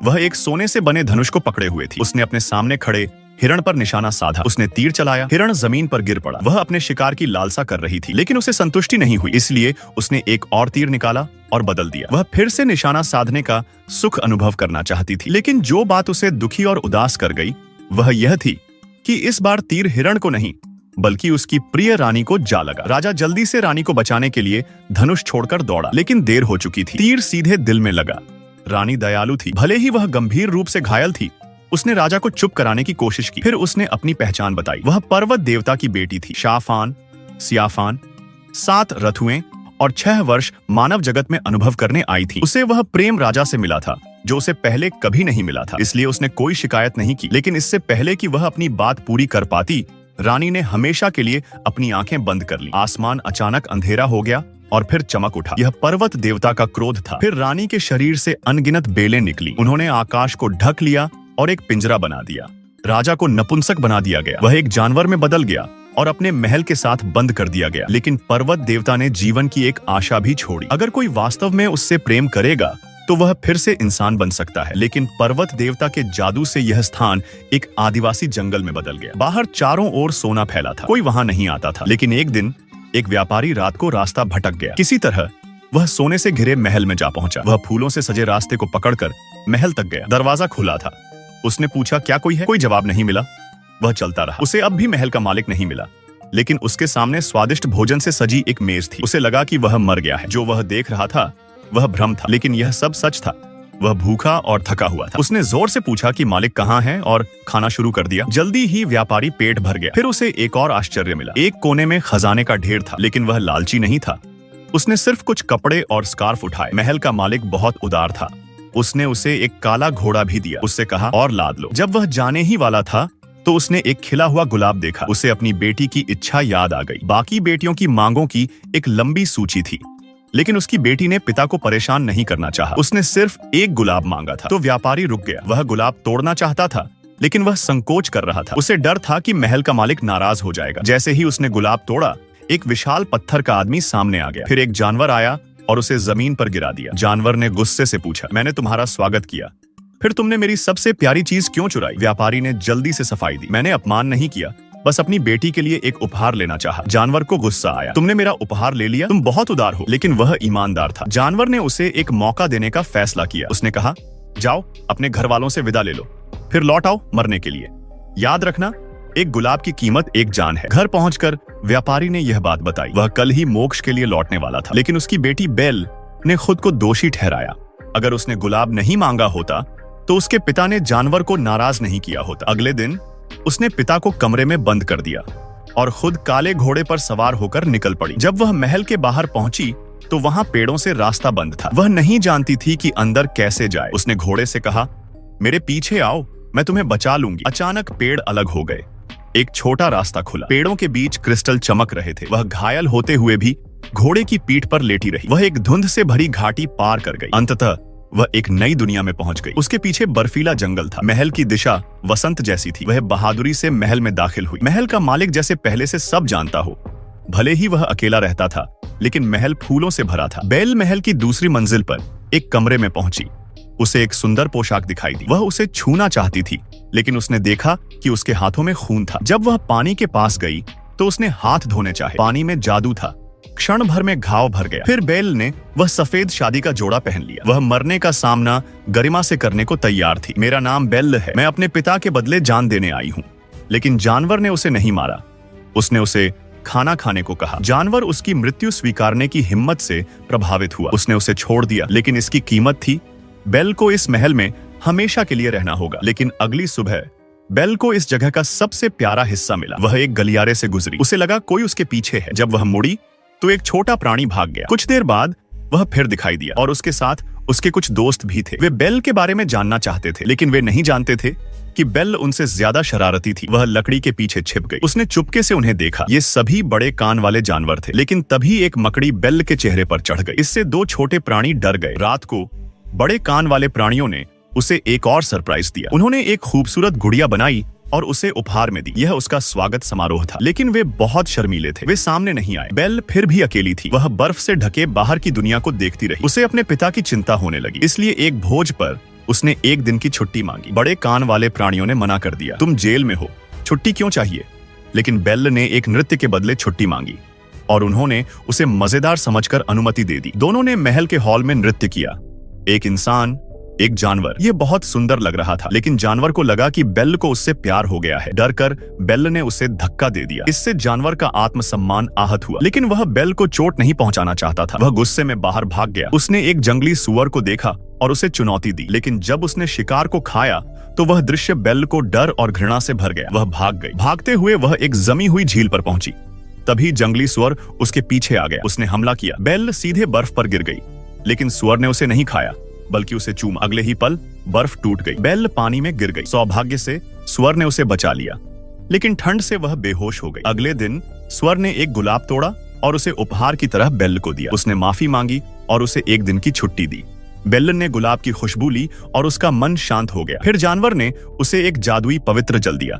वह एक सोने से बने धनुष को पकड़े हुए थी। उसने अपने सामने खड़े हिरण पर निशाना साधा। उसने तीर चलाया। हिरण जमीन पर गिर पड़ा। वह अपने शिकार की लालसा कर रही थी, लेकिन उसे संतुष्टि नहीं हुई, इसलिए उसने एक और तीर निकाला और बदल दिया। वह फिर से निशाना साधने का सुख अनुभव करना चाहती थी, लेकिन जो बात उसे दुखी और उदास कर गई वह यह थी कि इस बार तीर हिरण को नहीं बल्कि उसकी प्रिय रानी को जा लगा। राजा जल्दी से रानी को बचाने के लिए धनुष छोड़कर दौड़ा, लेकिन देर हो चुकी थी। तीर सीधे दिल में लगा। रानी दयालु थी, भले ही वह गंभीर रूप से घायल थी। उसने राजा को चुप कराने की कोशिश की। फिर उसने अपनी पहचान बताई। वह पर्वत देवता की बेटी थी। शाफान, सियाफान, 7 रथुएं और 6 वर्ष मानव जगत में अनुभव करने आई थी। उसे वह प्रेम राजा से मिला था जो उसे पहले कभी नहीं मिला था, इसलिए उसने कोई शिकायत नहीं की। लेकिन इससे पहले कि वह अपनी बात पूरी कर पाती, रानी ने हमेशा के लिए अपनी आंखें बंद कर ली। आसमान अचानक अंधेरा हो गया और फिर चमक उठा। यह पर्वत देवता का क्रोध था। फिर रानी के शरीर से अनगिनत बेलें निकली। उन्होंने आकाश को ढक लिया और एक पिंजरा बना दिया। राजा को नपुंसक बना दिया गया। वह एक जानवर में बदल गया और अपने महल के साथ बंद कर दिया गया। लेकिन पर्वत देवता ने जीवन की एक आशा भी छोड़ी। अगर कोई वास्तव में उससे प्रेम करेगा तो वह फिर से इंसान बन सकता है। लेकिन पर्वत देवता के जादू से यह स्थान एक आदिवासी जंगल में बदल गया। बाहर चारों ओर सोना फैला था। कोई वहां नहीं आता था। लेकिन एक दिन एक व्यापारी रात को रास्ता भटक गया। किसी तरह वह सोने से घिरे महल में जा पहुंचा। वह फूलों से सजे रास्ते को पकड़कर महल तक गया। दरवाजा खुला था। उसने पूछा, क्या कोई है? कोई जवाब नहीं मिला। वह चलता रहा। उसे अब भी महल का मालिक नहीं मिला, लेकिन उसके सामने स्वादिष्ट भोजन से सजी एक मेज थी। उसे लगा कि वह मर गया है। जो वह देख रहा था वह भ्रम था, लेकिन यह सब सच था। वह भूखा और थका हुआ था। उसने जोर से पूछा कि मालिक कहाँ है और खाना शुरू कर दिया। जल्दी ही व्यापारी पेट भर गया। फिर उसे एक और आश्चर्य मिला। एक कोने में खजाने का ढेर था, लेकिन वह लालची नहीं था। उसने सिर्फ कुछ कपड़े और स्कार्फ उठाए। महल का मालिक बहुत उदार था। उसने उसे एक काला घोड़ा भी दिया। उससे कहा, और लाद लो। जब वह जाने ही वाला था तो उसने एक खिला हुआ गुलाब देखा। उसे अपनी बेटी की इच्छा याद आ गई। बाकी बेटियों की मांगों की एक लंबी सूची थी, लेकिन उसकी बेटी ने पिता को परेशान नहीं करना चाहा। उसने सिर्फ एक गुलाब मांगा था। तो व्यापारी रुक गया। वह गुलाब तोड़ना चाहता था, लेकिन वह संकोच कर रहा था। उसे डर था कि महल का मालिक नाराज हो जाएगा। जैसे ही उसने गुलाब तोड़ा, एक विशाल पत्थर का आदमी सामने आ गया। फिर एक जानवर आया और उसे जमीन पर गिरा दिया। जानवर ने गुस्से से पूछा, मैंने तुम्हारा स्वागत किया, फिर तुमने मेरी सबसे प्यारी चीज क्यों चुराई? व्यापारी ने जल्दी से सफाई दी, मैंने अपमान नहीं किया, बस अपनी बेटी के लिए एक उपहार लेना चाहा। जानवर को गुस्सा आया, तुमने मेरा उपहार ले लिया, तुम बहुत उदार हो। लेकिन वह ईमानदार था। जानवर ने उसे एक मौका देने का फैसला किया। उसने कहा, जाओ अपने घर वालों से विदा ले लो, फिर लौट आओ मरने के लिए। याद रखना, एक गुलाब की कीमत एक जान है। घर पहुंचकर व्यापारी ने यह बात बताई। वह कल ही मोक्ष के लिए लौटने वाला था, लेकिन उसकी बेटी बेल ने खुद को दोषी ठहराया। अगर उसने गुलाब नहीं मांगा होता तो उसके पिता ने जानवर को नाराज नहीं किया होता। अगले दिन उसने पिता को कमरे में बंद कर दिया और खुद काले घोड़े पर सवार होकर निकल पड़ी। जब वह महल के बाहर पहुंची तो वहां पेड़ों से रास्ता बंद था। वह नहीं जानती थी कि अंदर कैसे जाए। उसने घोड़े से कहा, मेरे पीछे आओ, मैं तुम्हें बचा लूंगी। अचानक पेड़ अलग हो गए। एक छोटा रास्ता खुला। पेड़ों के बीच क्रिस्टल चमक रहे थे। वह घायल होते हुए भी घोड़े की पीठ पर लेटी रही। वह एक धुंध से भरी घाटी पार कर गई। अंततः वह एक नई दुनिया में पहुंच गई। उसके पीछे बर्फीला जंगल था। महल की दिशा वसंत जैसी थी। वह बहादुरी से महल में दाखिल हुई। महल का मालिक जैसे पहले से सब जानता हो। भले ही वह अकेला रहता था, लेकिन महल फूलों से भरा था। बेल महल की दूसरी मंजिल पर एक कमरे में पहुंची। उसे एक सुंदर पोशाक दिखाई दी। वह उसे छूना चाहती थी, लेकिन उसने देखा कि उसके हाथों में खून था। जब वह पानी के पास गई तो उसने हाथ धोने चाहे। पानी में जादू था। क्षण भर में घाव भर गया। फिर बेल ने वह सफेद शादी का जोड़ा पहन लिया। वह मरने का सामना गरिमा से करने को तैयार थी। मेरा नाम बेल है, मैं अपने पिता के बदले जान देने आई हूँ। लेकिन जानवर ने उसे नहीं मारा। उसने उसे खाना खाने को कहा। जानवर उसकी मृत्यु स्वीकारने की हिम्मत से प्रभावित हुआ। उसने उसे छोड़ दिया, लेकिन इसकी कीमत थी। बेल को इस महल में हमेशा के लिए रहना होगा। लेकिन अगली सुबह बेल को इस जगह का सबसे प्यारा हिस्सा मिला। वह एक गलियारे से गुजरी। उसे लगा कोई उसके पीछे है। जब वह मुड़ी तो एक छोटा प्राणी भाग गया। कुछ देर बाद वह फिर दिखाई दिया और उसके साथ उसके कुछ दोस्त भी थे। वे बेल के बारे में जानना चाहते थे, लेकिन वे नहीं जानते थे कि बेल उनसे ज्यादा शरारती थी। वह लकड़ी के पीछे छिप गई। उसने चुपके से उन्हें देखा। ये सभी बड़े कान वाले जानवर थे, लेकिन तभी एक मकड़ी बेल के चेहरे पर चढ़ गई। इससे 2 छोटे प्राणी डर गए। रात को बड़े कान वाले प्राणियों ने उसे एक और सरप्राइज दिया। उन्होंने एक खूबसूरत गुड़िया बनाई और उसे उपहार में दी। यह उसका स्वागत समारोह था, लेकिन वे बहुत शर्मीले थे। वे सामने नहीं आए। बेल फिर भी अकेली थी। वह बर्फ से ढके बाहर की दुनिया को देखती रही। उसे अपने पिता की चिंता होने लगी, इसलिए एक भोज पर उसने एक दिन की छुट्टी मांगी। बड़े कान वाले प्राणियों ने मना कर दिया, तुम जेल में हो, छुट्टी क्यों चाहिए? लेकिन बेल ने एक नृत्य के बदले छुट्टी मांगी और उन्होंने उसे मजेदार समझकर अनुमति दे दी। दोनों ने महल के हॉल में नृत्य किया, एक इंसान, एक जानवर। ये बहुत सुंदर लग रहा था, लेकिन जानवर को लगा कि बेल को उससे प्यार हो गया है। डर कर बेल ने उसे धक्का दे दिया। इससे जानवर का आत्मसम्मान आहत हुआ, लेकिन वह बेल को चोट नहीं पहुंचाना चाहता था। वह गुस्से में बाहर भाग गया। उसने एक जंगली सुअर को देखा और उसे चुनौती दी, लेकिन जब उसने शिकार को खाया तो वह दृश्य बेल को डर और घृणा से भर गया। वह भाग गई। भागते हुए वह एक जमी हुई झील पर पहुंची। तभी जंगली सुअर उसके पीछे आ गया। उसने हमला किया। बेल सीधे बर्फ पर गिर गई, लेकिन सुअर ने उसे नहीं खाया बल्कि उसे चूमा। अगले ही पल बर्फ टूट गई। बेल पानी में गिर गई। सौभाग्य से सुअर ने उसे बचा लिया, लेकिन ठंड से वह बेहोश हो गई। अगले दिन सुअर ने एक गुलाब तोड़ा और उसे उपहार की तरह बेल को दिया। उसने माफी मांगी और उसे एक दिन की छुट्टी दी। बेल ने गुलाब की खुशबू ली और उसका मन शांत हो गया। फिर जानवर ने उसे एक जादुई पवित्र जल दिया,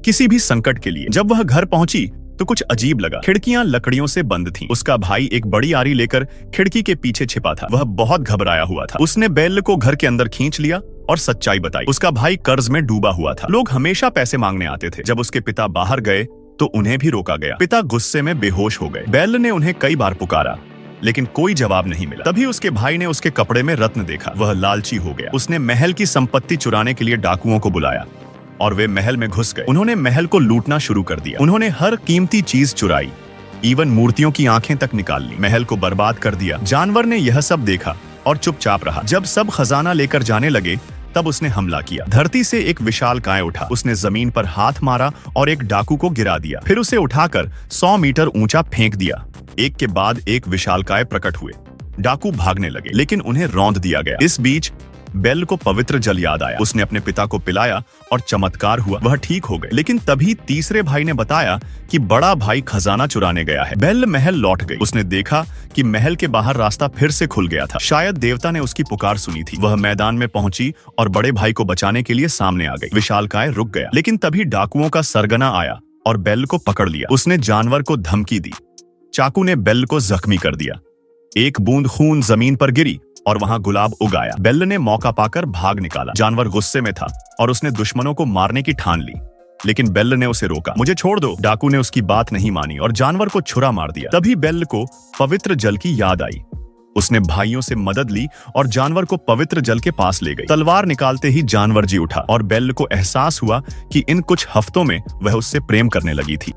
किसी भी संकट के लिए। जब वह घर पहुंची तो कुछ अजीब लगा। खिड़कियां लकड़ियों से बंद थीं। उसका भाई एक बड़ी आरी लेकर खिड़की के पीछे छिपा था। वह बहुत घबराया हुआ था। उसने बेल को घर के अंदर खींच लिया और सच्चाई बताई। उसका भाई कर्ज में डूबा हुआ था। लोग हमेशा पैसे मांगने आते थे। जब उसके पिता बाहर गए तो उन्हें भी रोका गया। पिता गुस्से में बेहोश हो गए। बेल ने उन्हें कई बार पुकारा, लेकिन कोई जवाब नहीं मिला। तभी उसके भाई ने उसके कपड़े में रत्न देखा। वह लालची हो गया। उसने महल की संपत्ति चुराने के लिए डाकुओं को बुलाया और वे महल में घुस गए। उन्होंने महल को लूटना शुरू कर दिया। उन्होंने हर कीमती चीज चुराई, इवन मूर्तियों की आंखें तक निकाल ली। महल को बर्बाद कर दिया। जानवर ने यह सब देखा और चुपचाप रहा। जब सब खजाना लेकर जाने लगे तब उसने हमला किया। धरती से एक विशालकाय उठा। उसने जमीन पर हाथ मारा और एक डाकू को गिरा दिया। फिर उसे उठाकर 100 मीटर ऊंचा फेंक दिया। एक के बाद एक विशालकाय प्रकट हुए। डाकू भागने लगे, लेकिन उन्हें रौंद दिया गया। इस बीच बेल को पवित्र जल याद आया। उसने अपने पिता को पिलाया और चमत्कार हुआ। वह ठीक हो गए। लेकिन तभी तीसरे भाई ने बताया कि बड़ा भाई खजाना चुराने गया है। बेल महल लौट गई। उसने देखा कि महल के बाहर रास्ता फिर से खुल गया था। शायद देवता ने उसकी पुकार सुनी थी। वह मैदान में पहुंची और बड़े भाई को बचाने के लिए सामने आ गई। विशालकाय रुक गया, लेकिन तभी डाकुओं का सरगना आया और बेल को पकड़ लिया। उसने जानवर को धमकी दी। चाकू ने बेल को जख्मी कर दिया। एक बूंद खून जमीन पर गिरी और वहां गुलाब उगाया। बेल ने मौका पाकर भाग निकाला। जानवर गुस्से में था और उसने दुश्मनों को मारने की ठान ली, लेकिन बेल ने उसे रोका। मुझे छोड़ दो। डाकू ने उसकी बात नहीं मानी और जानवर को छुरा मार दिया। तभी बेल को पवित्र जल की याद आई। उसने भाइयों से मदद ली और जानवर को पवित्र जल के पास ले गई। तलवार निकालते ही जानवर जी उठा और बेल को एहसास हुआ कि इन कुछ हफ्तों में वह उससे प्रेम करने लगी थी।